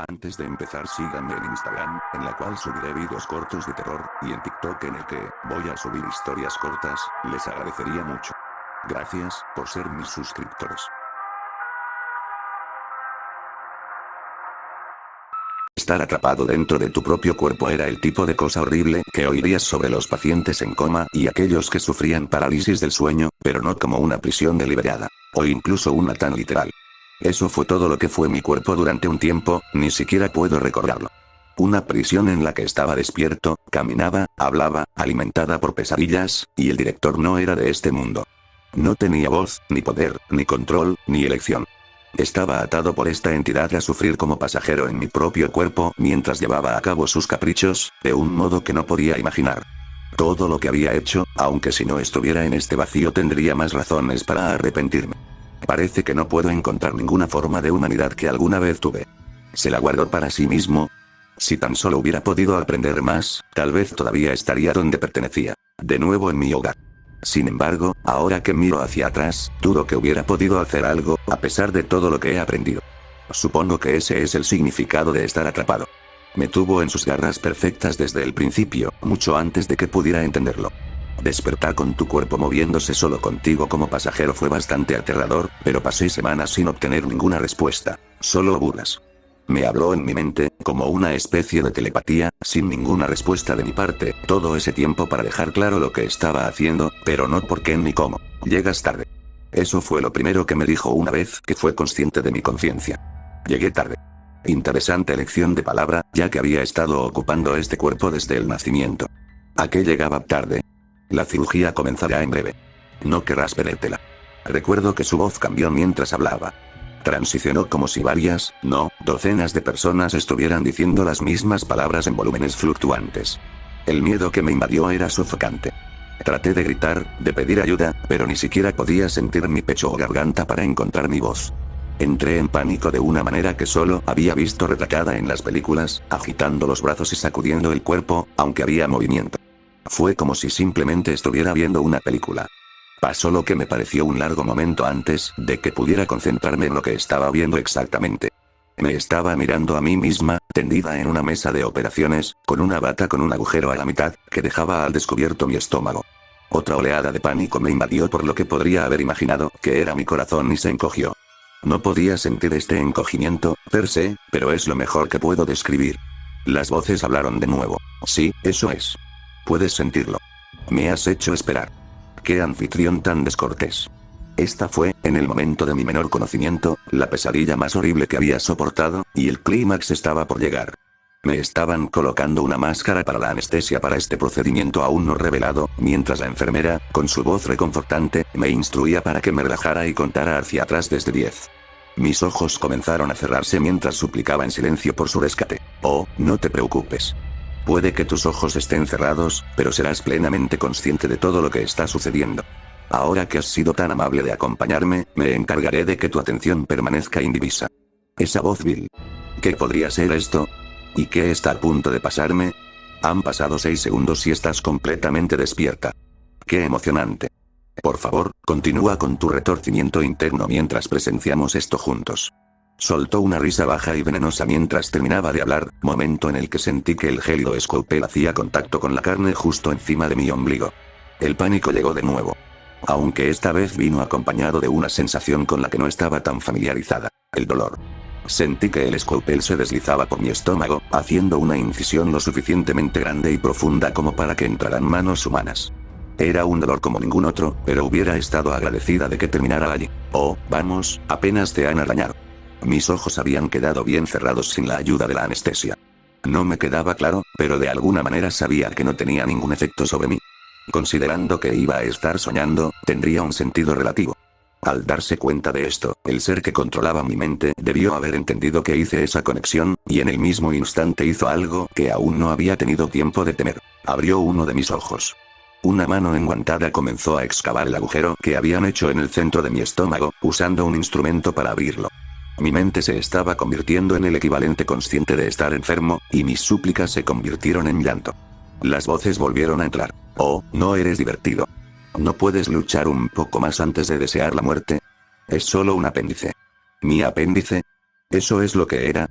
Antes de empezar, síganme en Instagram, en la cual subiré vídeos cortos de terror, y en TikTok en el que voy a subir historias cortas. Les agradecería mucho. Gracias por ser mis suscriptores. Estar atrapado dentro de tu propio cuerpo era el tipo de cosa horrible que oirías sobre los pacientes en coma y aquellos que sufrían parálisis del sueño, pero no como una prisión deliberada, o incluso una tan literal. Eso fue todo lo que fue mi cuerpo durante un tiempo, ni siquiera puedo recordarlo. Una prisión en la que estaba despierto, caminaba, hablaba, alimentada por pesadillas, y el director no era de este mundo. No tenía voz, ni poder, ni control, ni elección. Estaba atado por esta entidad a sufrir como pasajero en mi propio cuerpo mientras llevaba a cabo sus caprichos, de un modo que no podía imaginar. Todo lo que había hecho, aunque si no estuviera en este vacío tendría más razones para arrepentirme. Parece que no puedo encontrar ninguna forma de humanidad que alguna vez tuve. ¿Se la guardó para sí mismo? Si tan solo hubiera podido aprender más, tal vez todavía estaría donde pertenecía, de nuevo en mi hogar. Sin embargo, ahora que miro hacia atrás, dudo que hubiera podido hacer algo, a pesar de todo lo que he aprendido. Supongo que ese es el significado de estar atrapado. Me tuvo en sus garras perfectas desde el principio, mucho antes de que pudiera entenderlo. Despertar con tu cuerpo moviéndose solo contigo como pasajero fue bastante aterrador, pero pasé semanas sin obtener ninguna respuesta, solo burlas. Me habló en mi mente, como una especie de telepatía, sin ninguna respuesta de mi parte, todo ese tiempo para dejar claro lo que estaba haciendo, pero no por qué ni cómo. Llegas tarde. Eso fue lo primero que me dijo una vez que fue consciente de mi conciencia. Llegué tarde. Interesante elección de palabra, ya que había estado ocupando este cuerpo desde el nacimiento. ¿A qué llegaba tarde? La cirugía comenzará en breve. No querrás perdértela. Recuerdo que su voz cambió mientras hablaba. Transicionó como si varias, no, docenas de personas estuvieran diciendo las mismas palabras en volúmenes fluctuantes. El miedo que me invadió era sofocante. Traté de gritar, de pedir ayuda, pero ni siquiera podía sentir mi pecho o garganta para encontrar mi voz. Entré en pánico de una manera que solo había visto retratada en las películas, agitando los brazos y sacudiendo el cuerpo, aunque había movimiento. Fue como si simplemente estuviera viendo una película. Pasó lo que me pareció un largo momento antes de que pudiera concentrarme en lo que estaba viendo exactamente. Me estaba mirando a mí misma, tendida en una mesa de operaciones, con una bata con un agujero a la mitad, que dejaba al descubierto mi estómago. Otra oleada de pánico me invadió por lo que podría haber imaginado que era mi corazón y se encogió. No podía sentir este encogimiento, per se, pero es lo mejor que puedo describir. Las voces hablaron de nuevo. Sí, eso es. Puedes sentirlo. Me has hecho esperar. ¡Qué anfitrión tan descortés! Esta fue, en el momento de mi menor conocimiento, la pesadilla más horrible que había soportado, y el clímax estaba por llegar. Me estaban colocando una máscara para la anestesia para este procedimiento aún no revelado, mientras la enfermera, con su voz reconfortante, me instruía para que me relajara y contara hacia atrás desde 10. Mis ojos comenzaron a cerrarse mientras suplicaba en silencio por su rescate. Oh, no te preocupes. Puede que tus ojos estén cerrados, pero serás plenamente consciente de todo lo que está sucediendo. Ahora que has sido tan amable de acompañarme, me encargaré de que tu atención permanezca indivisa. Esa voz vil. ¿Qué podría ser esto? ¿Y qué está a punto de pasarme? Han pasado 6 segundos y estás completamente despierta. ¡Qué emocionante! Por favor, continúa con tu retorcimiento interno mientras presenciamos esto juntos. Soltó una risa baja y venenosa mientras terminaba de hablar, momento en el que sentí que el gélido escopel hacía contacto con la carne justo encima de mi ombligo. El pánico llegó de nuevo. Aunque esta vez vino acompañado de una sensación con la que no estaba tan familiarizada, el dolor. Sentí que el escopel se deslizaba por mi estómago, haciendo una incisión lo suficientemente grande y profunda como para que entraran manos humanas. Era un dolor como ningún otro, pero hubiera estado agradecida de que terminara allí. Oh, vamos, apenas te han arañado. Mis ojos habían quedado bien cerrados sin la ayuda de la anestesia. No me quedaba claro, pero de alguna manera sabía que no tenía ningún efecto sobre mí. Considerando que iba a estar soñando, tendría un sentido relativo. Al darse cuenta de esto, el ser que controlaba mi mente debió haber entendido que hice esa conexión, y en el mismo instante hizo algo que aún no había tenido tiempo de temer. Abrió uno de mis ojos. Una mano enguantada comenzó a excavar el agujero que habían hecho en el centro de mi estómago, usando un instrumento para abrirlo. Mi mente se estaba convirtiendo en el equivalente consciente de estar enfermo, y mis súplicas se convirtieron en llanto. Las voces volvieron a entrar. Oh, no eres divertido. ¿No puedes luchar un poco más antes de desear la muerte? Es solo un apéndice. ¿Mi apéndice? ¿Eso es lo que era?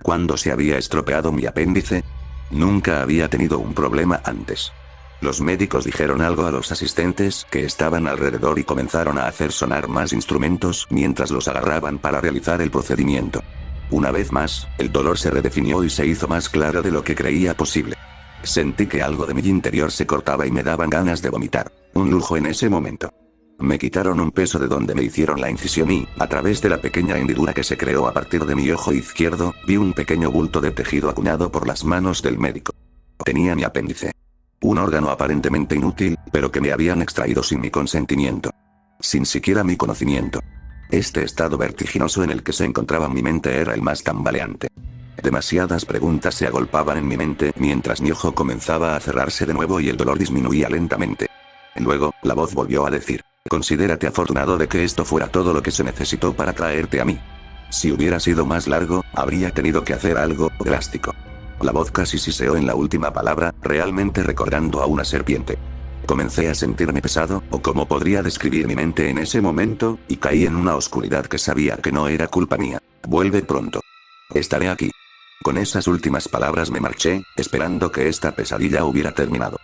¿Cuándo se había estropeado mi apéndice? Nunca había tenido un problema antes. Los médicos dijeron algo a los asistentes que estaban alrededor y comenzaron a hacer sonar más instrumentos mientras los agarraban para realizar el procedimiento. Una vez más, el dolor se redefinió y se hizo más claro de lo que creía posible. Sentí que algo de mi interior se cortaba y me daban ganas de vomitar. Un lujo en ese momento. Me quitaron un peso de donde me hicieron la incisión y, a través de la pequeña hendidura que se creó a partir de mi ojo izquierdo, vi un pequeño bulto de tejido acuñado por las manos del médico. Tenía mi apéndice. Un órgano aparentemente inútil, pero que me habían extraído sin mi consentimiento. Sin siquiera mi conocimiento. Este estado vertiginoso en el que se encontraba mi mente era el más tambaleante. Demasiadas preguntas se agolpaban en mi mente mientras mi ojo comenzaba a cerrarse de nuevo y el dolor disminuía lentamente. Luego, la voz volvió a decir: considérate afortunado de que esto fuera todo lo que se necesitó para traerte a mí. Si hubiera sido más largo, habría tenido que hacer algo drástico. La voz casi siseó en la última palabra, realmente recordando a una serpiente. Comencé a sentirme pesado, o como podría describir mi mente en ese momento, y caí en una oscuridad que sabía que no era culpa mía. Vuelve pronto. Estaré aquí. Con esas últimas palabras me marché, esperando que esta pesadilla hubiera terminado.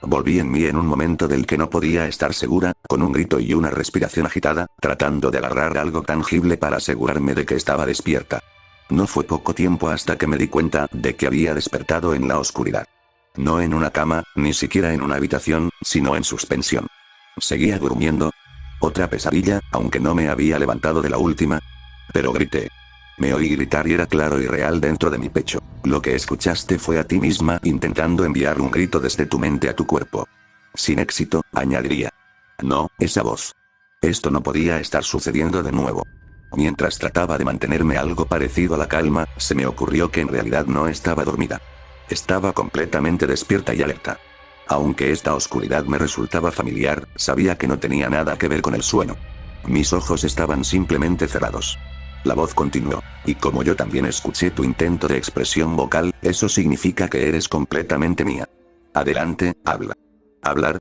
Volví en mí en un momento del que no podía estar segura, con un grito y una respiración agitada, tratando de agarrar algo tangible para asegurarme de que estaba despierta. No fue poco tiempo hasta que me di cuenta de que había despertado en la oscuridad. No en una cama, ni siquiera en una habitación, sino en suspensión. Seguía durmiendo. Otra pesadilla, aunque no me había levantado de la última. Pero grité. Me oí gritar y era claro y real dentro de mi pecho. Lo que escuchaste fue a ti misma intentando enviar un grito desde tu mente a tu cuerpo. Sin éxito, añadiría. No, esa voz. Esto no podía estar sucediendo de nuevo. Mientras trataba de mantenerme algo parecido a la calma, se me ocurrió que en realidad no estaba dormida. Estaba completamente despierta y alerta. Aunque esta oscuridad me resultaba familiar, sabía que no tenía nada que ver con el sueño. Mis ojos estaban simplemente cerrados. La voz continuó: y como yo también escuché tu intento de expresión vocal, eso significa que eres completamente mía. Adelante, habla. ¿Hablar?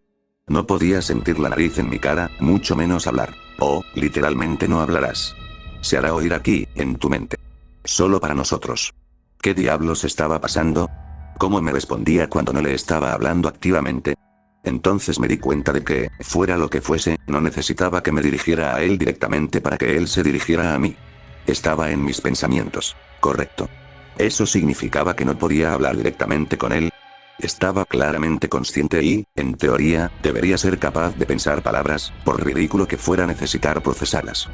No podía sentir la nariz en mi cara, mucho menos hablar. Oh, literalmente no hablarás. Se hará oír aquí, en tu mente. Solo para nosotros. ¿Qué diablos estaba pasando? ¿Cómo me respondía cuando no le estaba hablando activamente? Entonces me di cuenta de que, fuera lo que fuese, no necesitaba que me dirigiera a él directamente para que él se dirigiera a mí. Estaba en mis pensamientos. Correcto. Eso significaba que no podía hablar directamente con él. Estaba claramente consciente y, en teoría, debería ser capaz de pensar palabras, por ridículo que fuera necesitar procesarlas.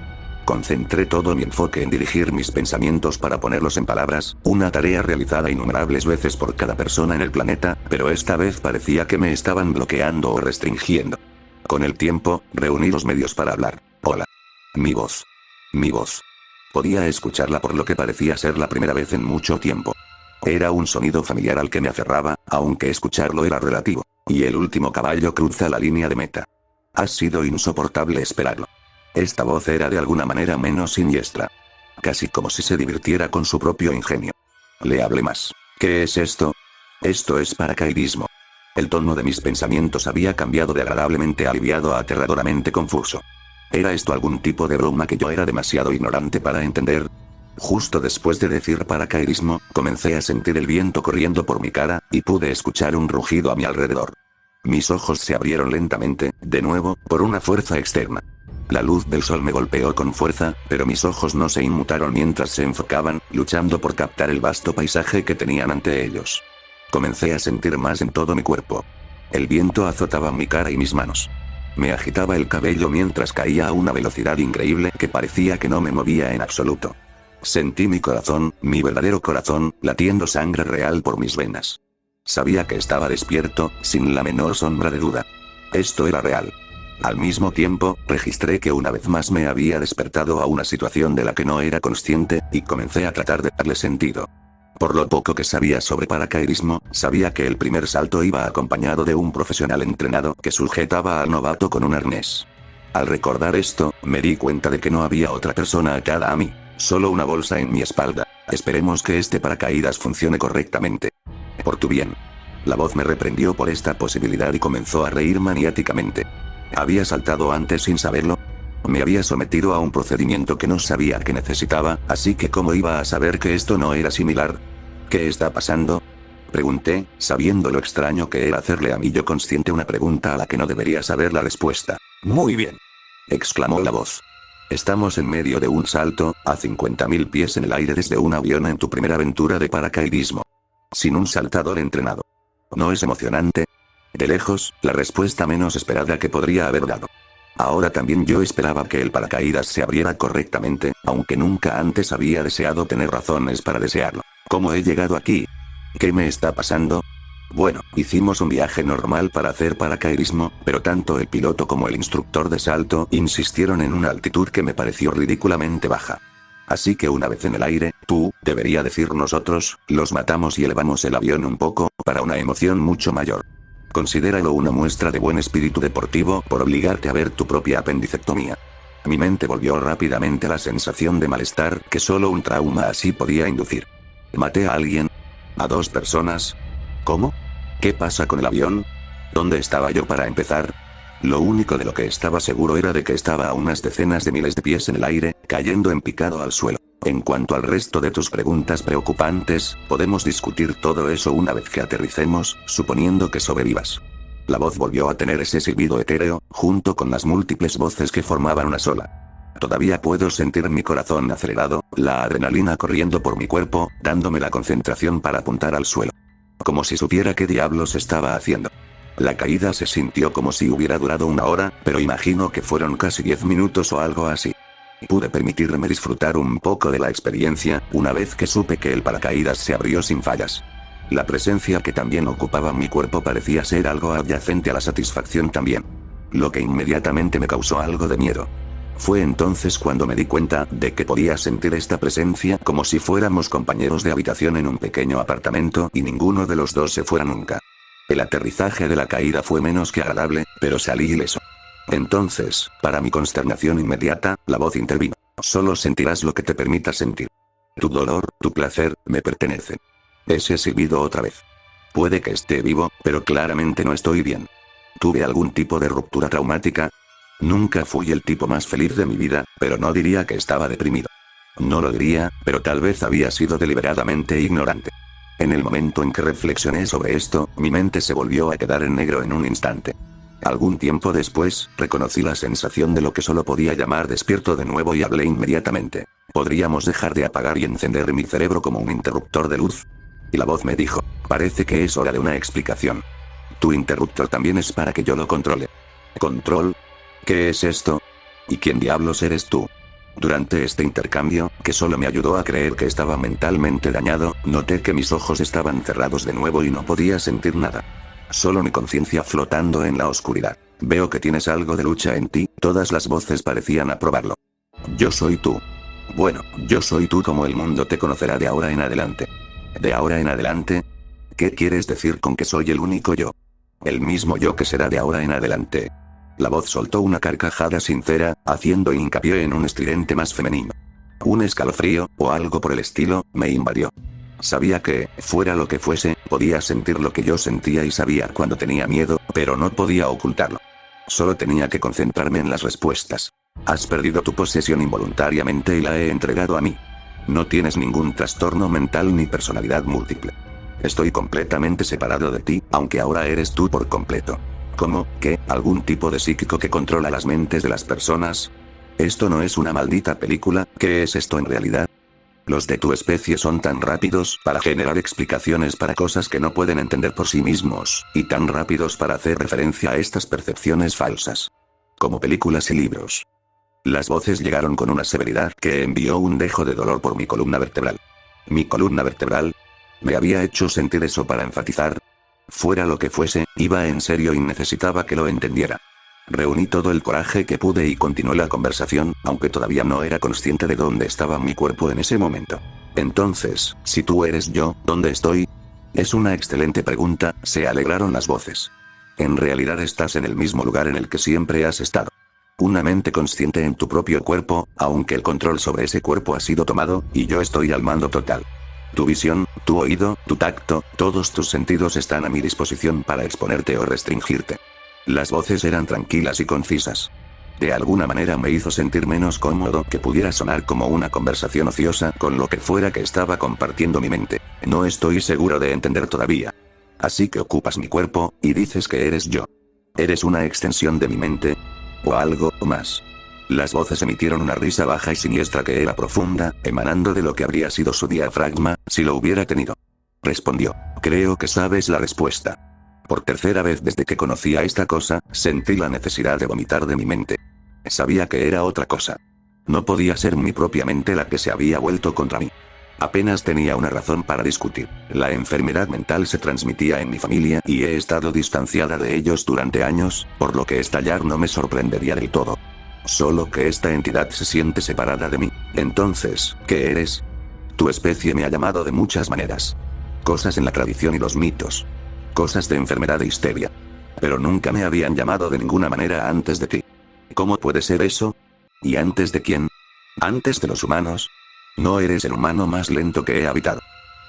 Concentré todo mi enfoque en dirigir mis pensamientos para ponerlos en palabras, una tarea realizada innumerables veces por cada persona en el planeta, pero esta vez parecía que me estaban bloqueando o restringiendo. Con el tiempo, reuní los medios para hablar. Hola. Mi voz. Mi voz. Podía escucharla por lo que parecía ser la primera vez en mucho tiempo. Era un sonido familiar al que me aferraba, aunque escucharlo era relativo. Y el último caballo cruza la línea de meta. Ha sido insoportable esperarlo. Esta voz era de alguna manera menos siniestra. Casi como si se divirtiera con su propio ingenio. Le hablé más. ¿Qué es esto? Esto es paracaidismo. El tono de mis pensamientos había cambiado de agradablemente aliviado a aterradoramente confuso. ¿Era esto algún tipo de broma que yo era demasiado ignorante para entender? Justo después de decir paracaidismo, comencé a sentir el viento corriendo por mi cara, y pude escuchar un rugido a mi alrededor. Mis ojos se abrieron lentamente, de nuevo, por una fuerza externa. La luz del sol me golpeó con fuerza, pero mis ojos no se inmutaron mientras se enfocaban, luchando por captar el vasto paisaje que tenían ante ellos. Comencé a sentir más en todo mi cuerpo. El viento azotaba mi cara y mis manos. Me agitaba el cabello mientras caía a una velocidad increíble que parecía que no me movía en absoluto. Sentí mi corazón, mi verdadero corazón, latiendo sangre real por mis venas. Sabía que estaba despierto, sin la menor sombra de duda. Esto era real. Al mismo tiempo, registré que una vez más me había despertado a una situación de la que no era consciente, y comencé a tratar de darle sentido. Por lo poco que sabía sobre paracaidismo, sabía que el primer salto iba acompañado de un profesional entrenado que sujetaba al novato con un arnés. Al recordar esto, me di cuenta de que no había otra persona atada a mí, solo una bolsa en mi espalda. Esperemos que este paracaídas funcione correctamente. Por tu bien. La voz me reprendió por esta posibilidad y comenzó a reír maniáticamente. ¿Había saltado antes sin saberlo? Me había sometido a un procedimiento que no sabía que necesitaba, así que ¿cómo iba a saber que esto no era similar? ¿Qué está pasando? Pregunté, sabiendo lo extraño que era hacerle a mi yo consciente una pregunta a la que no debería saber la respuesta. Muy bien, exclamó la voz. Estamos en medio de un salto, a 50.000 pies en el aire desde un avión en tu primera aventura de paracaidismo. Sin un saltador entrenado. ¿No es emocionante? De lejos, la respuesta menos esperada que podría haber dado. Ahora también yo esperaba que el paracaídas se abriera correctamente, aunque nunca antes había deseado tener razones para desearlo. ¿Cómo he llegado aquí? ¿Qué me está pasando? Bueno, hicimos un viaje normal para hacer paracaidismo, pero tanto el piloto como el instructor de salto insistieron en una altitud que me pareció ridículamente baja. Así que una vez en el aire, tú, debería decir nosotros, los matamos y elevamos el avión un poco, para una emoción mucho mayor. Considéralo una muestra de buen espíritu deportivo por obligarte a ver tu propia apendicectomía. Mi mente volvió rápidamente a la sensación de malestar que solo un trauma así podía inducir. ¿Maté a alguien? ¿A 2 personas? ¿Cómo? ¿Qué pasa con el avión? ¿Dónde estaba yo para empezar? Lo único de lo que estaba seguro era de que estaba a unas decenas de miles de pies en el aire, cayendo en picado al suelo. En cuanto al resto de tus preguntas preocupantes, podemos discutir todo eso una vez que aterricemos, suponiendo que sobrevivas. La voz volvió a tener ese silbido etéreo, junto con las múltiples voces que formaban una sola. Todavía puedo sentir mi corazón acelerado, la adrenalina corriendo por mi cuerpo, dándome la concentración para apuntar al suelo. Como si supiera qué diablos estaba haciendo. La caída se sintió como si hubiera durado 1 hora, pero imagino que fueron casi 10 minutos o algo así. Pude permitirme disfrutar un poco de la experiencia, una vez que supe que el paracaídas se abrió sin fallas. La presencia que también ocupaba mi cuerpo parecía ser algo adyacente a la satisfacción también. Lo que inmediatamente me causó algo de miedo. Fue entonces cuando me di cuenta de que podía sentir esta presencia como si fuéramos compañeros de habitación en un pequeño apartamento y ninguno de los dos se fuera nunca. El aterrizaje de la caída fue menos que agradable, pero salí ileso. Entonces, para mi consternación inmediata, la voz intervino. Solo sentirás lo que te permita sentir. Tu dolor, tu placer, me pertenecen. Ese silbido otra vez. Puede que esté vivo, pero claramente no estoy bien. ¿Tuve algún tipo de ruptura traumática? Nunca fui el tipo más feliz de mi vida, pero no diría que estaba deprimido. No lo diría, pero tal vez había sido deliberadamente ignorante. En el momento en que reflexioné sobre esto, mi mente se volvió a quedar en negro en un instante. Algún tiempo después, reconocí la sensación de lo que solo podía llamar despierto de nuevo y hablé inmediatamente. ¿Podríamos dejar de apagar y encender mi cerebro como un interruptor de luz? Y la voz me dijo, parece que es hora de una explicación. Tu interruptor también es para que yo lo controle. ¿Control? ¿Qué es esto? ¿Y quién diablos eres tú? Durante este intercambio, que solo me ayudó a creer que estaba mentalmente dañado, noté que mis ojos estaban cerrados de nuevo y no podía sentir nada. Solo mi conciencia flotando en la oscuridad. Veo que tienes algo de lucha en ti, todas las voces parecían aprobarlo. Yo soy tú. Bueno, yo soy tú como el mundo te conocerá de ahora en adelante. ¿De ahora en adelante? ¿Qué quieres decir con que soy el único yo? El mismo yo que será de ahora en adelante. La voz soltó una carcajada sincera, haciendo hincapié en un estridente más femenino. Un escalofrío, o algo por el estilo, me invadió. Sabía que, fuera lo que fuese, podía sentir lo que yo sentía y sabía cuando tenía miedo, pero no podía ocultarlo. Solo tenía que concentrarme en las respuestas. Has perdido tu posesión involuntariamente y la he entregado a mí. No tienes ningún trastorno mental ni personalidad múltiple. Estoy completamente separado de ti, aunque ahora eres tú por completo. ¿Cómo? ¿Qué? ¿Algún tipo de psíquico que controla las mentes de las personas? Esto no es una maldita película, ¿qué es esto en realidad? Los de tu especie son tan rápidos para generar explicaciones para cosas que no pueden entender por sí mismos, y tan rápidos para hacer referencia a estas percepciones falsas. Como películas y libros. Las voces llegaron con una severidad que envió un dejo de dolor por mi columna vertebral. Mi columna vertebral. Me había hecho sentir eso para enfatizar. Fuera lo que fuese, iba en serio y necesitaba que lo entendiera. Reuní todo el coraje que pude y continué la conversación, aunque todavía no era consciente de dónde estaba mi cuerpo en ese momento. Entonces, si tú eres yo, ¿dónde estoy? Es una excelente pregunta, se alegraron las voces. En realidad estás en el mismo lugar en el que siempre has estado. Una mente consciente en tu propio cuerpo, aunque el control sobre ese cuerpo ha sido tomado, y yo estoy al mando total. Tu visión, tu oído, tu tacto, todos tus sentidos están a mi disposición para exponerte o restringirte. Las voces eran tranquilas y concisas. De alguna manera me hizo sentir menos cómodo, que pudiera sonar como una conversación ociosa con lo que fuera que estaba compartiendo mi mente. No estoy seguro de entender todavía. Así que ocupas mi cuerpo, y dices que eres yo. ¿Eres una extensión de mi mente? ¿O algo más? Las voces emitieron una risa baja y siniestra que era profunda, emanando de lo que habría sido su diafragma, si lo hubiera tenido. Respondió: creo que sabes la respuesta. Por tercera vez desde que conocí a esta cosa, sentí la necesidad de vomitar de mi mente. Sabía que era otra cosa. No podía ser mi propia mente la que se había vuelto contra mí. Apenas tenía una razón para discutir. La enfermedad mental se transmitía en mi familia y he estado distanciada de ellos durante años, por lo que estallar no me sorprendería del todo. Solo que esta entidad se siente separada de mí. Entonces, ¿qué eres? Tu especie me ha llamado de muchas maneras. Cosas en la tradición y los mitos. Cosas de enfermedad e histeria. Pero nunca me habían llamado de ninguna manera antes de ti. ¿Cómo puede ser eso? ¿Y antes de quién? ¿Antes de los humanos? No eres el humano más lento que he habitado.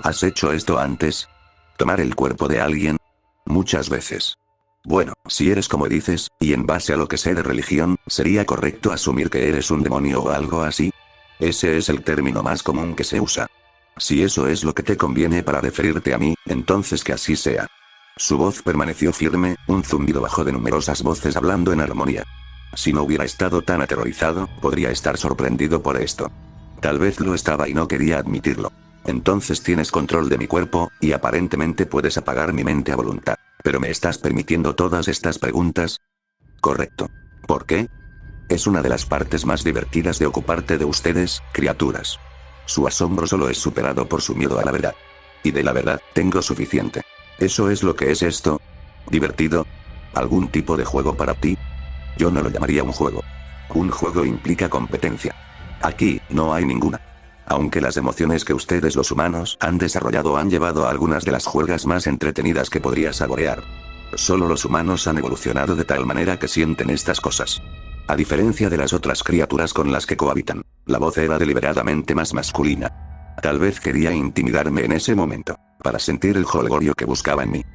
¿Has hecho esto antes? ¿Tomar el cuerpo de alguien? Muchas veces. Bueno, si eres como dices, y en base a lo que sé de religión, ¿sería correcto asumir que eres un demonio o algo así? Ese es el término más común que se usa. Si eso es lo que te conviene para referirte a mí, entonces que así sea. Su voz permaneció firme, un zumbido bajo de numerosas voces hablando en armonía. Si no hubiera estado tan aterrorizado, podría estar sorprendido por esto. Tal vez lo estaba y no quería admitirlo. Entonces tienes control de mi cuerpo, y aparentemente puedes apagar mi mente a voluntad. ¿Pero me estás permitiendo todas estas preguntas? Correcto. ¿Por qué? Es una de las partes más divertidas de ocuparte de ustedes, criaturas. Su asombro solo es superado por su miedo a la verdad. Y de la verdad, tengo suficiente. ¿Eso es lo que es esto? ¿Divertido? ¿Algún tipo de juego para ti? Yo no lo llamaría un juego. Un juego implica competencia. Aquí, no hay ninguna. Aunque las emociones que ustedes los humanos han desarrollado han llevado a algunas de las juegas más entretenidas que podría saborear. Solo los humanos han evolucionado de tal manera que sienten estas cosas. A diferencia de las otras criaturas con las que cohabitan, la voz era deliberadamente más masculina. Tal vez quería intimidarme en ese momento, para sentir el jolgorio que buscaba en mí.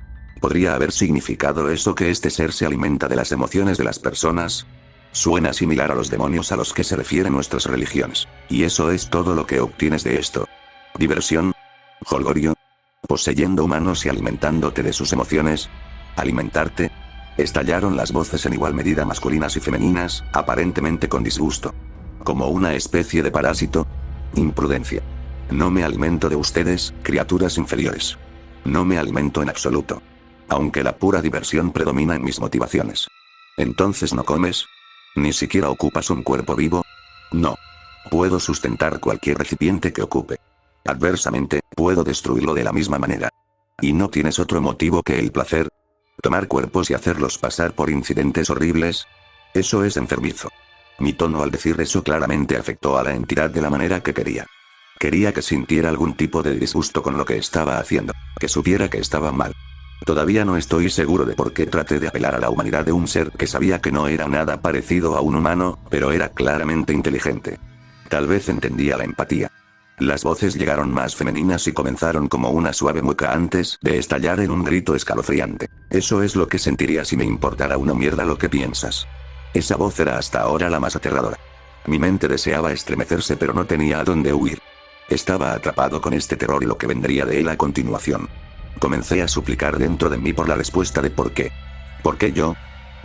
¿Podría haber significado eso que este ser se alimenta de las emociones de las personas? Suena similar a los demonios a los que se refieren nuestras religiones. Y eso es todo lo que obtienes de esto. ¿Diversión? ¿Jolgorio? ¿Poseyendo humanos y alimentándote de sus emociones? ¿Alimentarte? Estallaron las voces en igual medida masculinas y femeninas, aparentemente con disgusto. ¿Como una especie de parásito? Imprudencia. No me alimento de ustedes, criaturas inferiores. No me alimento en absoluto. Aunque la pura diversión predomina en mis motivaciones. ¿Entonces no comes? ¿Ni siquiera ocupas un cuerpo vivo? No. Puedo sustentar cualquier recipiente que ocupe. Adversamente, puedo destruirlo de la misma manera. ¿Y no tienes otro motivo que el placer? ¿Tomar cuerpos y hacerlos pasar por incidentes horribles? Eso es enfermizo. Mi tono al decir eso claramente afectó a la entidad de la manera que quería. Quería que sintiera algún tipo de disgusto con lo que estaba haciendo, que supiera que estaba mal. Todavía no estoy seguro de por qué traté de apelar a la humanidad de un ser que sabía que no era nada parecido a un humano, pero era claramente inteligente. Tal vez entendía la empatía. Las voces llegaron más femeninas y comenzaron como una suave mueca antes de estallar en un grito escalofriante. Eso es lo que sentiría si me importara una mierda lo que piensas. Esa voz era hasta ahora la más aterradora. Mi mente deseaba estremecerse pero no tenía a dónde huir. Estaba atrapado con este terror y lo que vendría de él a continuación. Comencé a suplicar dentro de mí por la respuesta de por qué. ¿Por qué yo?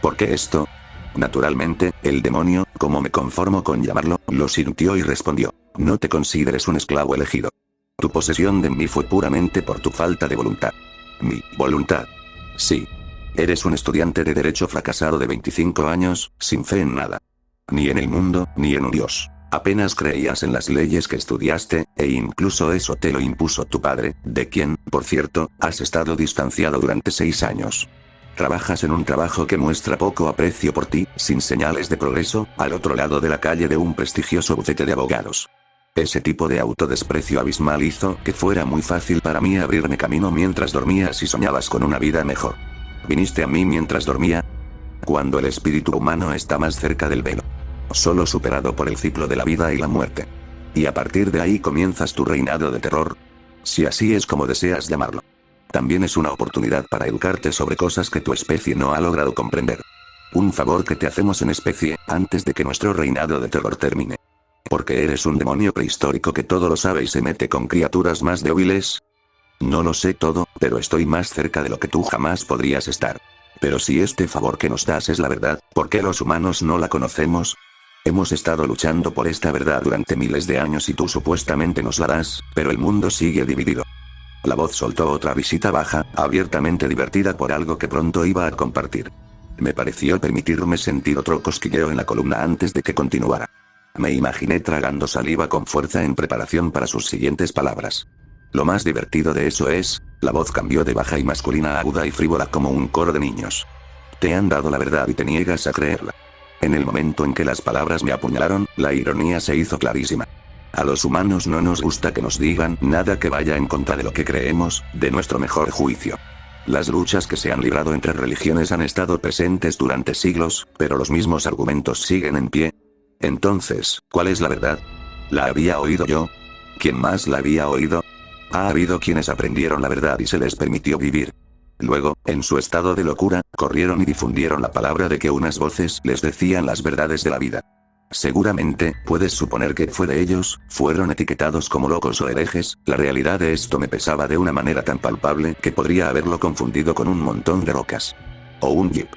¿Por qué esto? Naturalmente, el demonio, como me conformo con llamarlo, lo sintió y respondió: no te consideres un esclavo elegido. Tu posesión de mí fue puramente por tu falta de voluntad. ¿Mi voluntad? Sí. Eres un estudiante de derecho fracasado de 25 años, sin fe en nada. Ni en el mundo, ni en un dios. Apenas creías en las leyes que estudiaste, e incluso eso te lo impuso tu padre, de quien, por cierto, has estado distanciado durante 6 años. Trabajas en un trabajo que muestra poco aprecio por ti, sin señales de progreso, al otro lado de la calle de un prestigioso bufete de abogados. Ese tipo de autodesprecio abismal hizo que fuera muy fácil para mí abrirme camino mientras dormías y soñabas con una vida mejor. ¿Viniste a mí mientras dormía? Cuando el espíritu humano está más cerca del velo. Solo superado por el ciclo de la vida y la muerte. Y a partir de ahí comienzas tu reinado de terror. Si así es como deseas llamarlo. También es una oportunidad para educarte sobre cosas que tu especie no ha logrado comprender. Un favor que te hacemos en especie, antes de que nuestro reinado de terror termine. Porque eres un demonio prehistórico que todo lo sabe y se mete con criaturas más débiles. No lo sé todo, pero estoy más cerca de lo que tú jamás podrías estar. Pero si este favor que nos das es la verdad, ¿por qué los humanos no la conocemos? Hemos estado luchando por esta verdad durante miles de años y tú supuestamente nos la das, pero el mundo sigue dividido. La voz soltó otra risita baja, abiertamente divertida por algo que pronto iba a compartir. Me pareció permitirme sentir otro cosquilleo en la columna antes de que continuara. Me imaginé tragando saliva con fuerza en preparación para sus siguientes palabras. Lo más divertido de eso es, la voz cambió de baja y masculina a aguda y frívola como un coro de niños. Te han dado la verdad y te niegas a creerla. En el momento en que las palabras me apuñalaron, la ironía se hizo clarísima. A los humanos no nos gusta que nos digan nada que vaya en contra de lo que creemos, de nuestro mejor juicio. Las luchas que se han librado entre religiones han estado presentes durante siglos, pero los mismos argumentos siguen en pie. Entonces, ¿cuál es la verdad? ¿La había oído yo? ¿Quién más la había oído? Ha habido quienes aprendieron la verdad y se les permitió vivir. Luego, en su estado de locura, corrieron y difundieron la palabra de que unas voces les decían las verdades de la vida. Seguramente, puedes suponer que fue de ellos, fueron etiquetados como locos o herejes. La realidad de esto me pesaba de una manera tan palpable que podría haberlo confundido con un montón de rocas. O un jeep.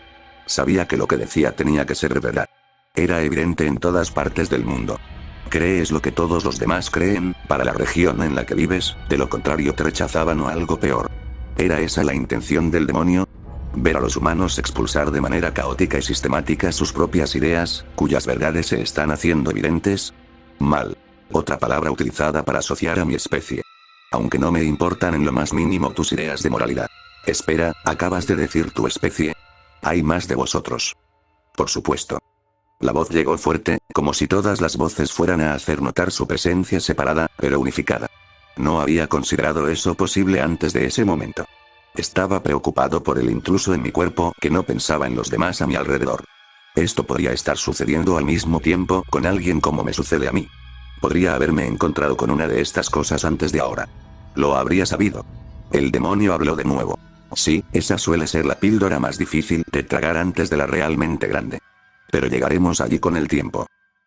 Sabía que lo que decía tenía que ser verdad. Era evidente en todas partes del mundo. Crees lo que todos los demás creen, para la región en la que vives, de lo contrario te rechazaban o algo peor. ¿Era esa la intención del demonio? Ver a los humanos expulsar de manera caótica y sistemática sus propias ideas, cuyas verdades se están haciendo evidentes. Mal. Otra palabra utilizada para asociar a mi especie. Aunque no me importan en lo más mínimo tus ideas de moralidad. Espera, ¿acabas de decir tu especie? Hay más de vosotros. Por supuesto. La voz llegó fuerte, como si todas las voces fueran a hacer notar su presencia separada, pero unificada. No había considerado eso posible antes de ese momento. Estaba preocupado por el intruso en mi cuerpo, que no pensaba en los demás a mi alrededor. Esto podría estar sucediendo al mismo tiempo con alguien como me sucede a mí. Podría haberme encontrado con una de estas cosas antes de ahora. Lo habría sabido. El demonio habló de nuevo. Sí, esa suele ser la píldora más difícil de tragar antes de la realmente grande. Pero llegaremos allí con el tiempo.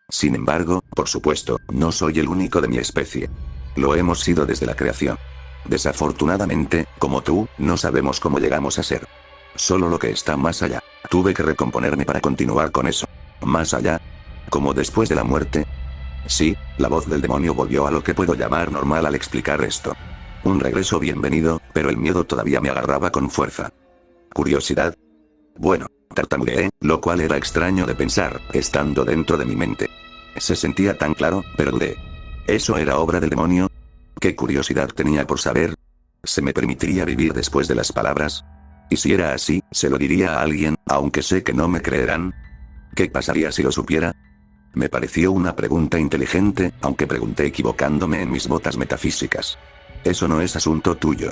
Sin embargo, por supuesto, no soy el único de mi especie. Lo hemos sido desde la creación. Desafortunadamente, como tú, no sabemos cómo llegamos a ser. Solo lo que está más allá. Tuve que recomponerme para continuar con eso. Más allá. Como después de la muerte. Sí, la voz del demonio volvió a lo que puedo llamar normal al explicar esto. Un regreso bienvenido, pero el miedo todavía me agarraba con fuerza. ¿Curiosidad? Bueno, tartamudeé, lo cual era extraño de pensar, estando dentro de mi mente. Se sentía tan claro, pero dudé. ¿Eso era obra del demonio? ¿Qué curiosidad tenía por saber? ¿Se me permitiría vivir después de las palabras? Y si era así, ¿se lo diría a alguien, aunque sé que no me creerán? ¿Qué pasaría si lo supiera? Me pareció una pregunta inteligente, aunque pregunté equivocándome en mis botas metafísicas. Eso no es asunto tuyo.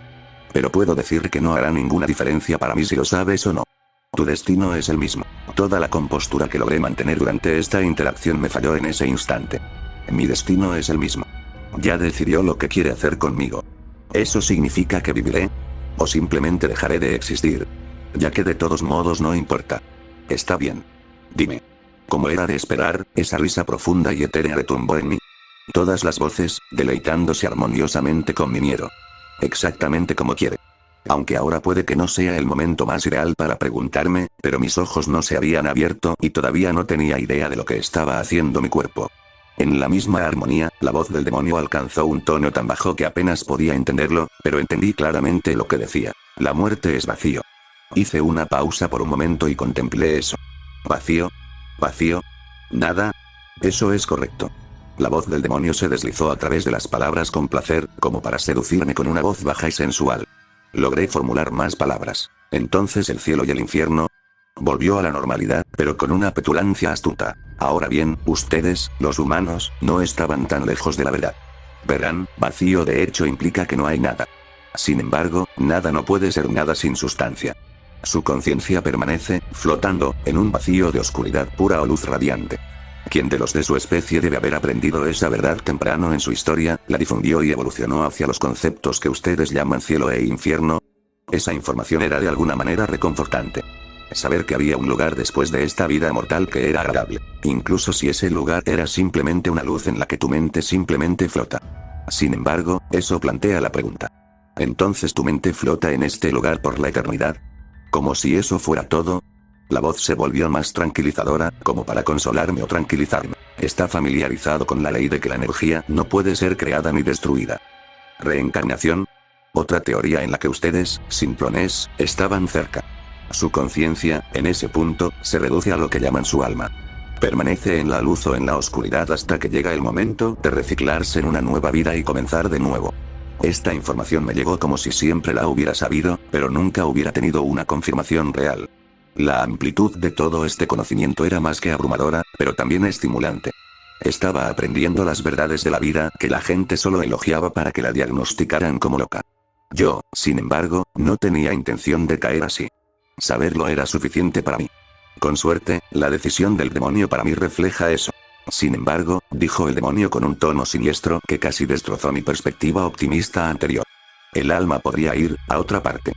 Pero puedo decir que no hará ninguna diferencia para mí si lo sabes o no. Tu destino es el mismo. Toda la compostura que logré mantener durante esta interacción me falló en ese instante. Mi destino es el mismo. Ya decidió lo que quiere hacer conmigo. ¿Eso significa que viviré? ¿O simplemente dejaré de existir? Ya que de todos modos no importa. Está bien. Dime. Como era de esperar, esa risa profunda y etérea retumbó en mí. Todas las voces, deleitándose armoniosamente con mi miedo. Exactamente como quiere. Aunque ahora puede que no sea el momento más ideal para preguntarme, pero mis ojos no se habían abierto y todavía no tenía idea de lo que estaba haciendo mi cuerpo. En la misma armonía, la voz del demonio alcanzó un tono tan bajo que apenas podía entenderlo, pero entendí claramente lo que decía. La muerte es vacío. Hice una pausa por un momento y contemplé eso. ¿Vacío? ¿Vacío? ¿Nada? Eso es correcto. La voz del demonio se deslizó a través de las palabras con placer, como para seducirme con una voz baja y sensual. Logré formular más palabras. Entonces el cielo y el infierno volvió a la normalidad, pero con una petulancia astuta. Ahora bien, ustedes, los humanos, no estaban tan lejos de la verdad. Verán, vacío de hecho implica que no hay nada. Sin embargo, nada no puede ser nada sin sustancia. Su conciencia permanece, flotando, en un vacío de oscuridad pura o luz radiante. Quien de los de su especie debe haber aprendido esa verdad temprano en su historia, la difundió y evolucionó hacia los conceptos que ustedes llaman cielo e infierno. Esa información era de alguna manera reconfortante. Saber que había un lugar después de esta vida mortal que era agradable. Incluso si ese lugar era simplemente una luz en la que tu mente simplemente flota. Sin embargo, eso plantea la pregunta. ¿Entonces tu mente flota en este lugar por la eternidad? Como si eso fuera todo. La voz se volvió más tranquilizadora, como para consolarme o tranquilizarme. Está familiarizado con la ley de que la energía no puede ser creada ni destruida. ¿Reencarnación? Otra teoría en la que ustedes, simplones, estaban cerca. Su conciencia, en ese punto, se reduce a lo que llaman su alma. Permanece en la luz o en la oscuridad hasta que llega el momento de reciclarse en una nueva vida y comenzar de nuevo. Esta información me llegó como si siempre la hubiera sabido, pero nunca hubiera tenido una confirmación real. La amplitud de todo este conocimiento era más que abrumadora, pero también estimulante. Estaba aprendiendo las verdades de la vida que la gente solo elogiaba para que la diagnosticaran como loca. Yo, sin embargo, no tenía intención de caer así. Saberlo era suficiente para mí. Con suerte, la decisión del demonio para mí refleja eso. Sin embargo, dijo el demonio con un tono siniestro que casi destrozó mi perspectiva optimista anterior. El alma podría ir a otra parte.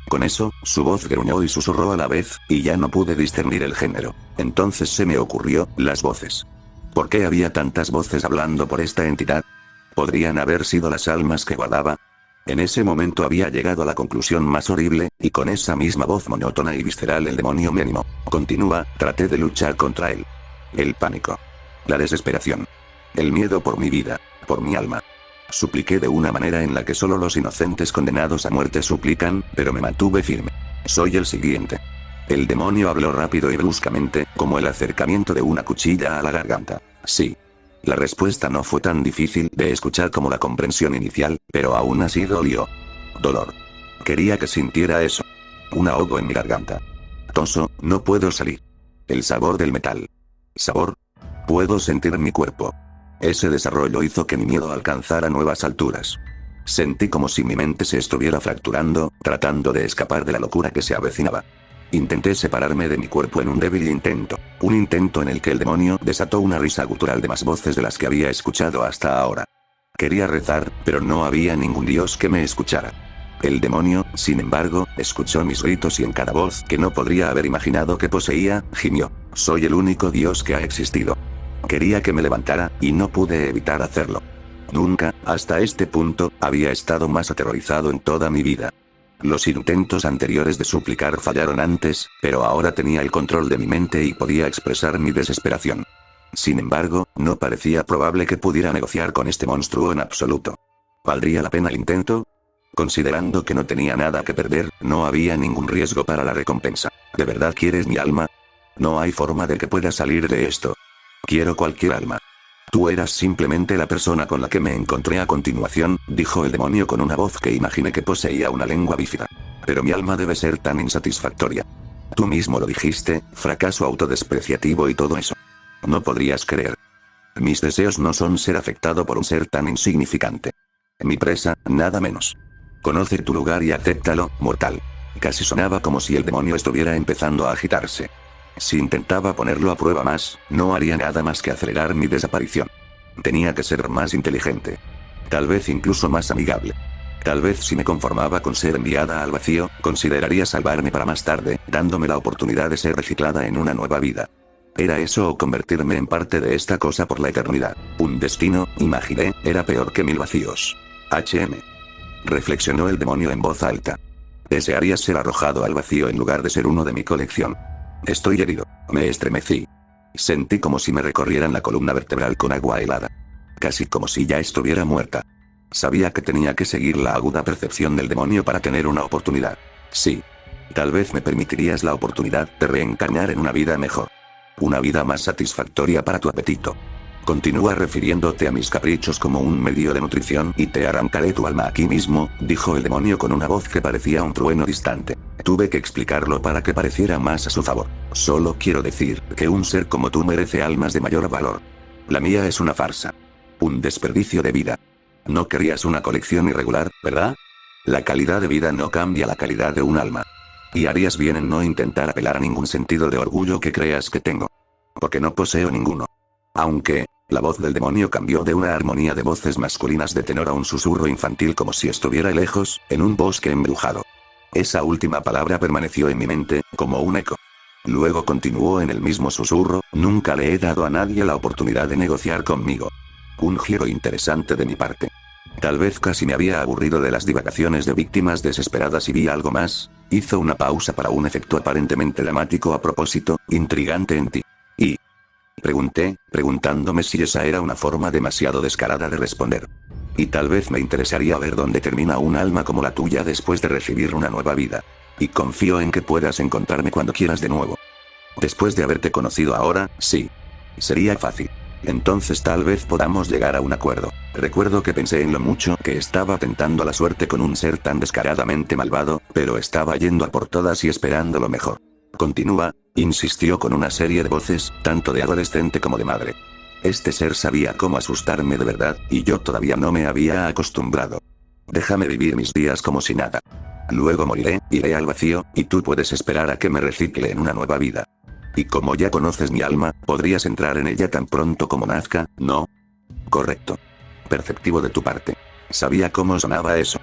Con eso, su voz gruñó y susurró a la vez, y ya no pude discernir el género. Entonces se me ocurrió, las voces. ¿Por qué había tantas voces hablando por esta entidad? ¿Podrían haber sido las almas que guardaba? En ese momento había llegado a la conclusión más horrible, y con esa misma voz monótona y visceral el demonio me animó. Continúa, traté de luchar contra él. El pánico. La desesperación. El miedo por mi vida, por mi alma. Supliqué de una manera en la que solo los inocentes condenados a muerte suplican, pero me mantuve firme. Soy el siguiente. El demonio habló rápido y bruscamente, como el acercamiento de una cuchilla a la garganta. Sí. La respuesta no fue tan difícil de escuchar como la comprensión inicial, pero aún así dolió. Dolor. Quería que sintiera eso. Un ahogo en mi garganta. Toso, no puedo salir. El sabor del metal. Sabor. Puedo sentir mi cuerpo. Ese desarrollo hizo que mi miedo alcanzara nuevas alturas. Sentí como si mi mente se estuviera fracturando, tratando de escapar de la locura que se avecinaba. Intenté separarme de mi cuerpo en un débil intento. Un intento en el que el demonio desató una risa gutural de más voces de las que había escuchado hasta ahora. Quería rezar, pero no había ningún dios que me escuchara. El demonio, sin embargo, escuchó mis gritos y en cada voz que no podría haber imaginado que poseía, gimió. Soy el único dios que ha existido. Quería que me levantara, y no pude evitar hacerlo. Nunca, hasta este punto, había estado más aterrorizado en toda mi vida. Los intentos anteriores de suplicar fallaron antes, pero ahora tenía el control de mi mente y podía expresar mi desesperación. Sin embargo, no parecía probable que pudiera negociar con este monstruo en absoluto. ¿Valdría la pena el intento? Considerando que no tenía nada que perder, no había ningún riesgo para la recompensa. ¿De verdad quieres mi alma? No hay forma de que pueda salir de esto. Quiero cualquier alma. Tú eras simplemente la persona con la que me encontré a continuación, dijo el demonio con una voz que imaginé que poseía una lengua bífida. Pero mi alma debe ser tan insatisfactoria. Tú mismo lo dijiste, fracaso autodespreciativo y todo eso. No podrías creer. Mis deseos no son ser afectado por un ser tan insignificante. Mi presa, nada menos. Conoce tu lugar y acéptalo, mortal. Casi sonaba como si el demonio estuviera empezando a agitarse. Si intentaba ponerlo a prueba más, no haría nada más que acelerar mi desaparición. Tenía que ser más inteligente. Tal vez incluso más amigable. Tal vez si me conformaba con ser enviada al vacío, consideraría salvarme para más tarde, dándome la oportunidad de ser reciclada en una nueva vida. ¿Era eso o convertirme en parte de esta cosa por la eternidad? Un destino, imaginé, era peor que 1000 vacíos. Reflexionó el demonio en voz alta. Desearía ser arrojado al vacío en lugar de ser uno de mi colección. Estoy herido. Me estremecí. Sentí como si me recorrieran la columna vertebral con agua helada. Casi como si ya estuviera muerta. Sabía que tenía que seguir la aguda percepción del demonio para tener una oportunidad. Sí. Tal vez me permitirías la oportunidad de reencarnar en una vida mejor. Una vida más satisfactoria para tu apetito. Continúa refiriéndote a mis caprichos como un medio de nutrición y te arrancaré tu alma aquí mismo, dijo el demonio con una voz que parecía un trueno distante. Tuve que explicarlo para que pareciera más a su favor. Solo quiero decir que un ser como tú merece almas de mayor valor. La mía es una farsa. Un desperdicio de vida. No querías una colección irregular, ¿verdad? La calidad de vida no cambia la calidad de un alma. Y harías bien en no intentar apelar a ningún sentido de orgullo que creas que tengo. Porque no poseo ninguno. Aunque, la voz del demonio cambió de una armonía de voces masculinas de tenor a un susurro infantil como si estuviera lejos, en un bosque embrujado. Esa última palabra permaneció en mi mente, como un eco. Luego continuó en el mismo susurro, nunca le he dado a nadie la oportunidad de negociar conmigo. Un giro interesante de mi parte. Tal vez casi me había aburrido de las divagaciones de víctimas desesperadas y vi algo más. Hizo una pausa para un efecto aparentemente dramático a propósito, intrigante en ti. Y pregunté, preguntándome si esa era una forma demasiado descarada de responder. Y tal vez me interesaría ver dónde termina un alma como la tuya después de recibir una nueva vida. Y confío en que puedas encontrarme cuando quieras de nuevo. Después de haberte conocido ahora, sí. Sería fácil. Entonces tal vez podamos llegar a un acuerdo. Recuerdo que pensé en lo mucho que estaba tentando a la suerte con un ser tan descaradamente malvado, pero estaba yendo a por todas y esperando lo mejor. Continúa, insistió con una serie de voces, tanto de adolescente como de madre. Este ser sabía cómo asustarme de verdad, y yo todavía no me había acostumbrado. Déjame vivir mis días como si nada. Luego moriré, iré al vacío, y tú puedes esperar a que me recicle en una nueva vida. Y como ya conoces mi alma, podrías entrar en ella tan pronto como nazca, ¿no? Correcto. Perceptivo de tu parte. Sabía cómo sonaba eso.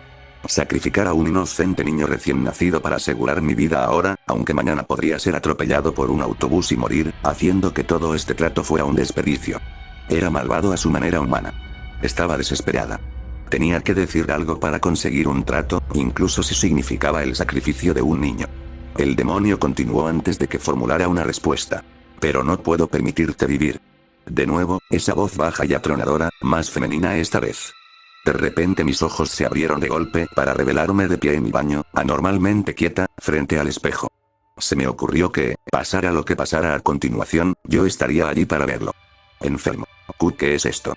Sacrificar a un inocente niño recién nacido para asegurar mi vida ahora, aunque mañana podría ser atropellado por un autobús y morir, haciendo que todo este trato fuera un desperdicio. Era malvado a su manera humana. Estaba desesperada. Tenía que decir algo para conseguir un trato, incluso si significaba el sacrificio de un niño. El demonio continuó antes de que formulara una respuesta. Pero no puedo permitirte vivir. De nuevo, esa voz baja y atronadora, más femenina esta vez. De repente mis ojos se abrieron de golpe para revelarme de pie en mi baño, anormalmente quieta, frente al espejo. Se me ocurrió que, pasara lo que pasara a continuación, yo estaría allí para verlo. Enfermo. ¿Qué es esto?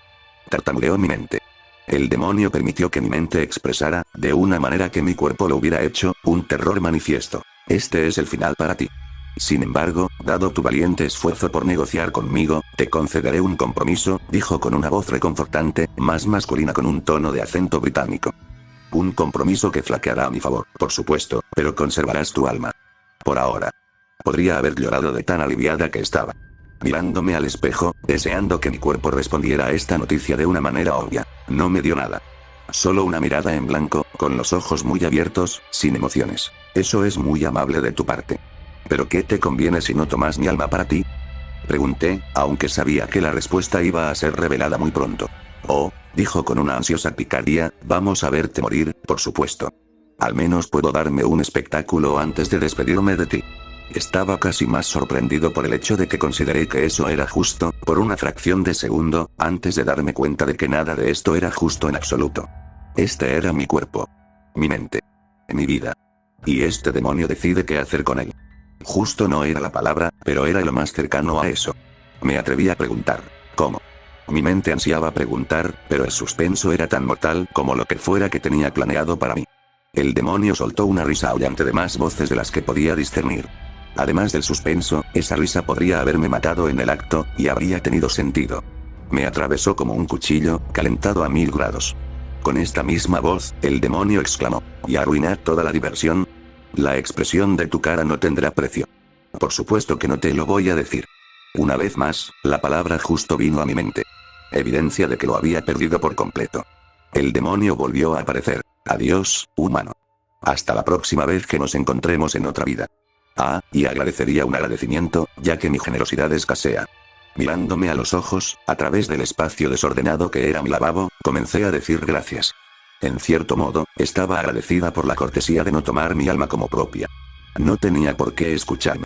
Tartamudeó mi mente. El demonio permitió que mi mente expresara, de una manera que mi cuerpo lo hubiera hecho, un terror manifiesto. Este es el final para ti. Sin embargo, dado tu valiente esfuerzo por negociar conmigo, te concederé un compromiso, dijo con una voz reconfortante, más masculina con un tono de acento británico. Un compromiso que flaqueará a mi favor, por supuesto, pero conservarás tu alma. Por ahora. Podría haber llorado de tan aliviada que estaba. Mirándome al espejo, deseando que mi cuerpo respondiera a esta noticia de una manera obvia. No me dio nada. Solo una mirada en blanco, con los ojos muy abiertos, sin emociones. Eso es muy amable de tu parte. ¿Pero qué te conviene si no tomas mi alma para ti? Pregunté, aunque sabía que la respuesta iba a ser revelada muy pronto. Oh, dijo con una ansiosa picardía, vamos a verte morir, por supuesto. Al menos puedo darme un espectáculo antes de despedirme de ti. Estaba casi más sorprendido por el hecho de que consideré que eso era justo, por una fracción de segundo, antes de darme cuenta de que nada de esto era justo en absoluto. Este era mi cuerpo. Mi mente. Mi vida. Y este demonio decide qué hacer con él. Justo no era la palabra, pero era lo más cercano a eso. Me atreví a preguntar, ¿cómo? Mi mente ansiaba preguntar, pero el suspenso era tan mortal como lo que fuera que tenía planeado para mí. El demonio soltó una risa aullante de más voces de las que podía discernir. Además del suspenso, esa risa podría haberme matado en el acto, y habría tenido sentido. Me atravesó como un cuchillo, calentado a 1000 grados. Con esta misma voz, el demonio exclamó, ¿y arruinar toda la diversión? La expresión de tu cara no tendrá precio. Por supuesto que no te lo voy a decir. Una vez más, la palabra justo vino a mi mente. Evidencia de que lo había perdido por completo. El demonio volvió a aparecer. Adiós, humano. Hasta la próxima vez que nos encontremos en otra vida. Ah, y agradecería un agradecimiento, ya que mi generosidad escasea. Mirándome a los ojos, a través del espacio desordenado que era mi lavabo, comencé a decir gracias. En cierto modo, estaba agradecida por la cortesía de no tomar mi alma como propia. No tenía por qué escucharme.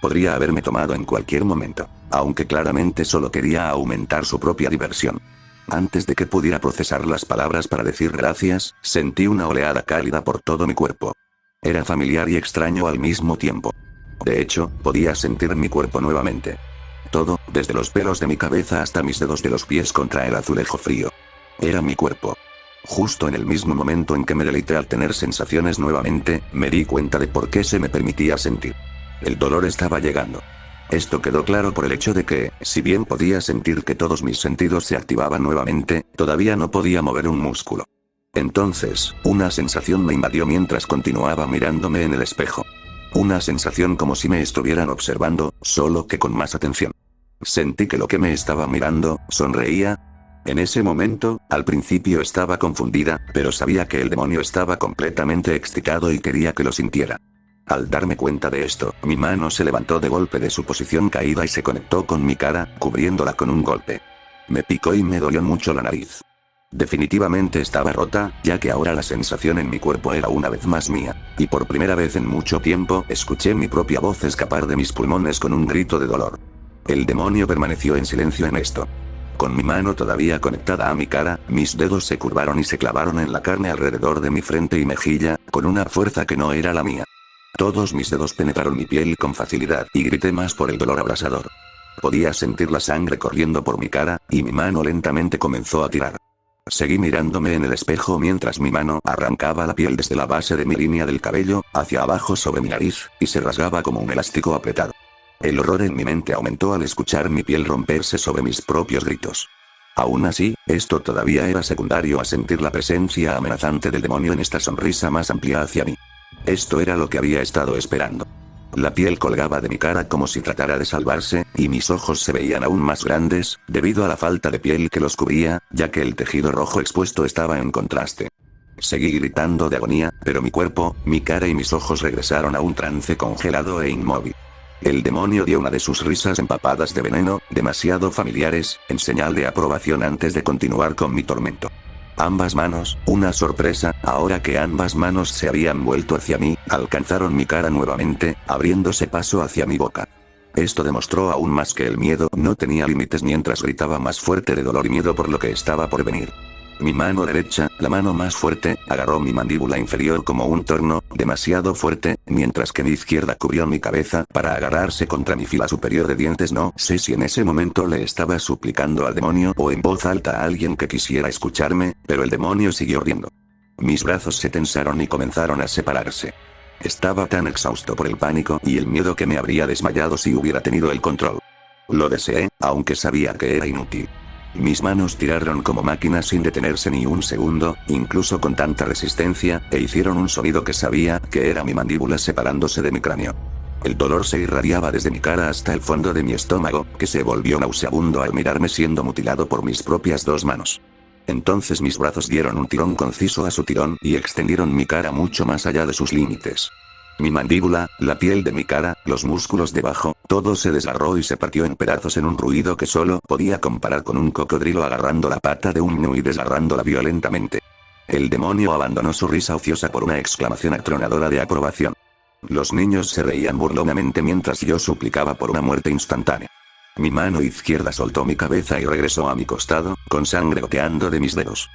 Podría haberme tomado en cualquier momento, aunque claramente solo quería aumentar su propia diversión. Antes de que pudiera procesar las palabras para decir gracias, sentí una oleada cálida por todo mi cuerpo. Era familiar y extraño al mismo tiempo. De hecho, podía sentir mi cuerpo nuevamente. Todo, desde los pelos de mi cabeza hasta mis dedos de los pies contra el azulejo frío. Era mi cuerpo. Justo en el mismo momento en que me deleité al tener sensaciones nuevamente, me di cuenta de por qué se me permitía sentir. El dolor estaba llegando. Esto quedó claro por el hecho de que, si bien podía sentir que todos mis sentidos se activaban nuevamente, todavía no podía mover un músculo. Entonces, una sensación me invadió mientras continuaba mirándome en el espejo. Una sensación como si me estuvieran observando, solo que con más atención. Sentí que lo que me estaba mirando, sonreía. En ese momento, al principio estaba confundida, pero sabía que el demonio estaba completamente excitado y quería que lo sintiera. Al darme cuenta de esto, mi mano se levantó de golpe de su posición caída y se conectó con mi cara, cubriéndola con un golpe. Me picó y me dolió mucho la nariz. Definitivamente estaba rota, ya que ahora la sensación en mi cuerpo era una vez más mía, y por primera vez en mucho tiempo escuché mi propia voz escapar de mis pulmones con un grito de dolor. El demonio permaneció en silencio en esto. Con mi mano todavía conectada a mi cara, mis dedos se curvaron y se clavaron en la carne alrededor de mi frente y mejilla, con una fuerza que no era la mía. Todos mis dedos penetraron mi piel con facilidad y grité más por el dolor abrasador. Podía sentir la sangre corriendo por mi cara, y mi mano lentamente comenzó a tirar. Seguí mirándome en el espejo mientras mi mano arrancaba la piel desde la base de mi línea del cabello, hacia abajo sobre mi nariz, y se rasgaba como un elástico apretado. El horror en mi mente aumentó al escuchar mi piel romperse sobre mis propios gritos. Aún así, esto todavía era secundario a sentir la presencia amenazante del demonio en esta sonrisa más amplia hacia mí. Esto era lo que había estado esperando. La piel colgaba de mi cara como si tratara de salvarse, y mis ojos se veían aún más grandes, debido a la falta de piel que los cubría, ya que el tejido rojo expuesto estaba en contraste. Seguí gritando de agonía, pero mi cuerpo, mi cara y mis ojos regresaron a un trance congelado e inmóvil. El demonio dio una de sus risas empapadas de veneno, demasiado familiares, en señal de aprobación antes de continuar con mi tormento. Ambas manos, una sorpresa, ahora que ambas manos se habían vuelto hacia mí, alcanzaron mi cara nuevamente, abriéndose paso hacia mi boca. Esto demostró aún más que el miedo no tenía límites mientras gritaba más fuerte de dolor y miedo por lo que estaba por venir. Mi mano derecha, la mano más fuerte, agarró mi mandíbula inferior como un torno, demasiado fuerte, mientras que mi izquierda cubrió mi cabeza para agarrarse contra mi fila superior de dientes. No sé si en ese momento le estaba suplicando al demonio o en voz alta a alguien que quisiera escucharme, pero el demonio siguió riendo. Mis brazos se tensaron y comenzaron a separarse. Estaba tan exhausto por el pánico y el miedo que me habría desmayado si hubiera tenido el control. Lo deseé, aunque sabía que era inútil. Mis manos tiraron como máquinas sin detenerse ni un segundo, incluso con tanta resistencia, e hicieron un sonido que sabía que era mi mandíbula separándose de mi cráneo. El dolor se irradiaba desde mi cara hasta el fondo de mi estómago, que se volvió nauseabundo al mirarme siendo mutilado por mis propias dos manos. Entonces mis brazos dieron un tirón conciso a su tirón y extendieron mi cara mucho más allá de sus límites. Mi mandíbula, la piel de mi cara, los músculos debajo, todo se desgarró y se partió en pedazos en un ruido que solo podía comparar con un cocodrilo agarrando la pata de un gnu y desgarrándola violentamente. El demonio abandonó su risa ociosa por una exclamación atronadora de aprobación. Los niños se reían burlonamente mientras yo suplicaba por una muerte instantánea. Mi mano izquierda soltó mi cabeza y regresó a mi costado, con sangre goteando de mis dedos.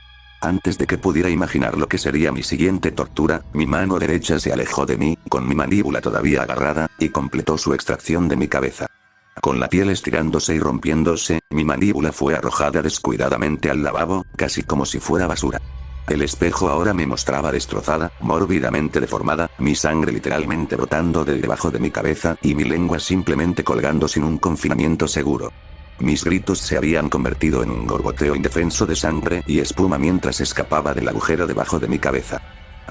Antes de que pudiera imaginar lo que sería mi siguiente tortura, mi mano derecha se alejó de mí, con mi mandíbula todavía agarrada, y completó su extracción de mi cabeza. Con la piel estirándose y rompiéndose, mi mandíbula fue arrojada descuidadamente al lavabo, casi como si fuera basura. El espejo ahora me mostraba destrozada, mórbidamente deformada, mi sangre literalmente brotando de debajo de mi cabeza y mi lengua simplemente colgando sin un confinamiento seguro. Mis gritos se habían convertido en un gorgoteo indefenso de sangre y espuma mientras escapaba del agujero debajo de mi cabeza.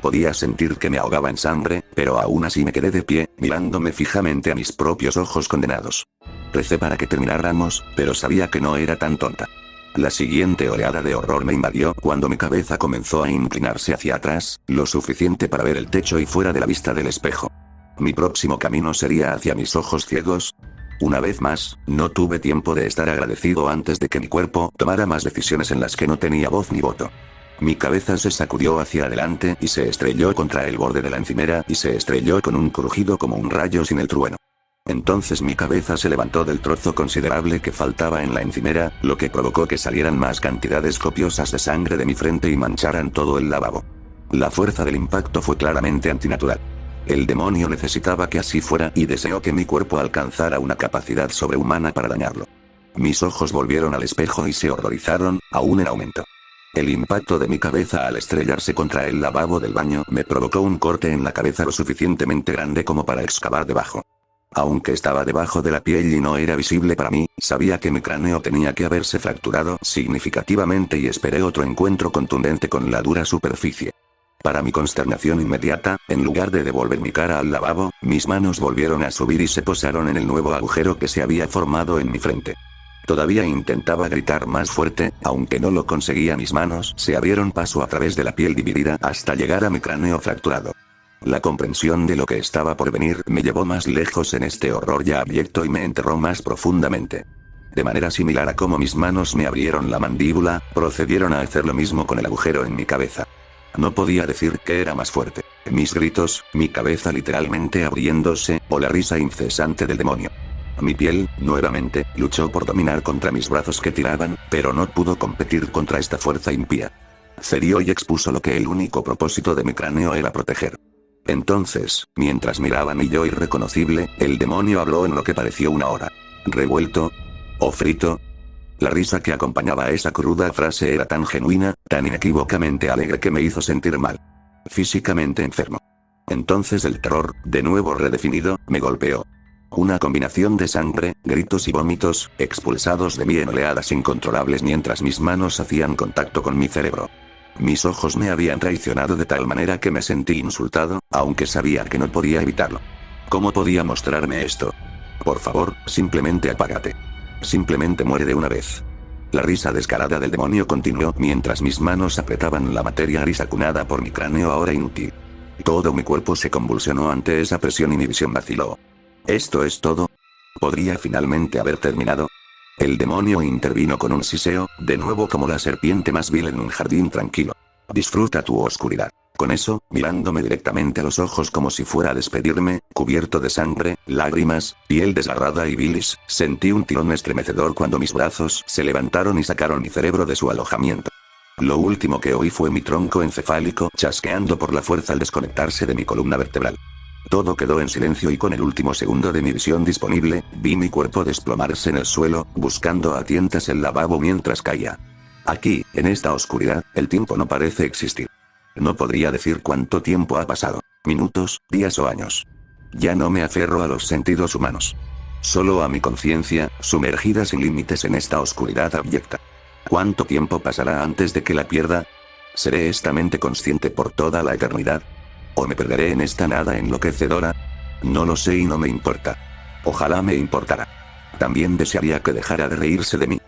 Podía sentir que me ahogaba en sangre, pero aún así me quedé de pie, mirándome fijamente a mis propios ojos condenados. Recé para que termináramos, pero sabía que no era tan tonta. La siguiente oleada de horror me invadió cuando mi cabeza comenzó a inclinarse hacia atrás, lo suficiente para ver el techo y fuera de la vista del espejo. Mi próximo camino sería hacia mis ojos ciegos. Una vez más, no tuve tiempo de estar agradecido antes de que mi cuerpo tomara más decisiones en las que no tenía voz ni voto. Mi cabeza se sacudió hacia adelante y se estrelló contra el borde de la encimera y se estrelló con un crujido como un rayo sin el trueno. Entonces mi cabeza se levantó del trozo considerable que faltaba en la encimera, lo que provocó que salieran más cantidades copiosas de sangre de mi frente y mancharan todo el lavabo. La fuerza del impacto fue claramente antinatural. El demonio necesitaba que así fuera y deseó que mi cuerpo alcanzara una capacidad sobrehumana para dañarlo. Mis ojos volvieron al espejo y se horrorizaron, aún en aumento. El impacto de mi cabeza al estrellarse contra el lavabo del baño me provocó un corte en la cabeza lo suficientemente grande como para excavar debajo. Aunque estaba debajo de la piel y no era visible para mí, sabía que mi cráneo tenía que haberse fracturado significativamente y esperé otro encuentro contundente con la dura superficie. Para mi consternación inmediata, en lugar de devolver mi cara al lavabo, mis manos volvieron a subir y se posaron en el nuevo agujero que se había formado en mi frente. Todavía intentaba gritar más fuerte, aunque no lo conseguía. Mis manos se abrieron paso a través de la piel dividida hasta llegar a mi cráneo fracturado. La comprensión de lo que estaba por venir me llevó más lejos en este horror ya abyecto y me enterró más profundamente. De manera similar a como mis manos me abrieron la mandíbula, procedieron a hacer lo mismo con el agujero en mi cabeza. No podía decir que era más fuerte, mis gritos, mi cabeza literalmente abriéndose, o la risa incesante del demonio. Mi piel, nuevamente, luchó por dominar contra mis brazos que tiraban, pero no pudo competir contra esta fuerza impía. Cedió y expuso lo que el único propósito de mi cráneo era proteger. Entonces, mientras miraban y yo irreconocible, el demonio habló en lo que pareció una hora. ¿Revuelto? ¿O frito? La risa que acompañaba a esa cruda frase era tan genuina, tan inequívocamente alegre que me hizo sentir mal. Físicamente enfermo. Entonces el terror, de nuevo redefinido, me golpeó. Una combinación de sangre, gritos y vómitos, expulsados de mí en oleadas incontrolables mientras mis manos hacían contacto con mi cerebro. Mis ojos me habían traicionado de tal manera que me sentí insultado, aunque sabía que no podía evitarlo. ¿Cómo podía mostrarme esto? Por favor, simplemente apágate. Simplemente muere de una vez. La risa descarada del demonio continuó mientras mis manos apretaban la materia gris acunada por mi cráneo ahora inútil. Todo mi cuerpo se convulsionó ante esa presión y mi visión vaciló. ¿Esto es todo? ¿Podría finalmente haber terminado? El demonio intervino con un siseo, de nuevo como la serpiente más vil en un jardín tranquilo. Disfruta tu oscuridad. Con eso, mirándome directamente a los ojos como si fuera a despedirme, cubierto de sangre, lágrimas, piel desgarrada y bilis, sentí un tirón estremecedor cuando mis brazos se levantaron y sacaron mi cerebro de su alojamiento. Lo último que oí fue mi tronco encefálico chasqueando por la fuerza al desconectarse de mi columna vertebral. Todo quedó en silencio y con el último segundo de mi visión disponible, vi mi cuerpo desplomarse en el suelo, buscando a tientas el lavabo mientras caía. Aquí, en esta oscuridad, el tiempo no parece existir. No podría decir cuánto tiempo ha pasado, minutos, días o años. Ya no me aferro a los sentidos humanos. Solo a mi conciencia, sumergida sin límites en esta oscuridad abyecta. ¿Cuánto tiempo pasará antes de que la pierda? ¿Seré esta mente consciente por toda la eternidad? ¿O me perderé en esta nada enloquecedora? No lo sé y no me importa. Ojalá me importara. También desearía que dejara de reírse de mí.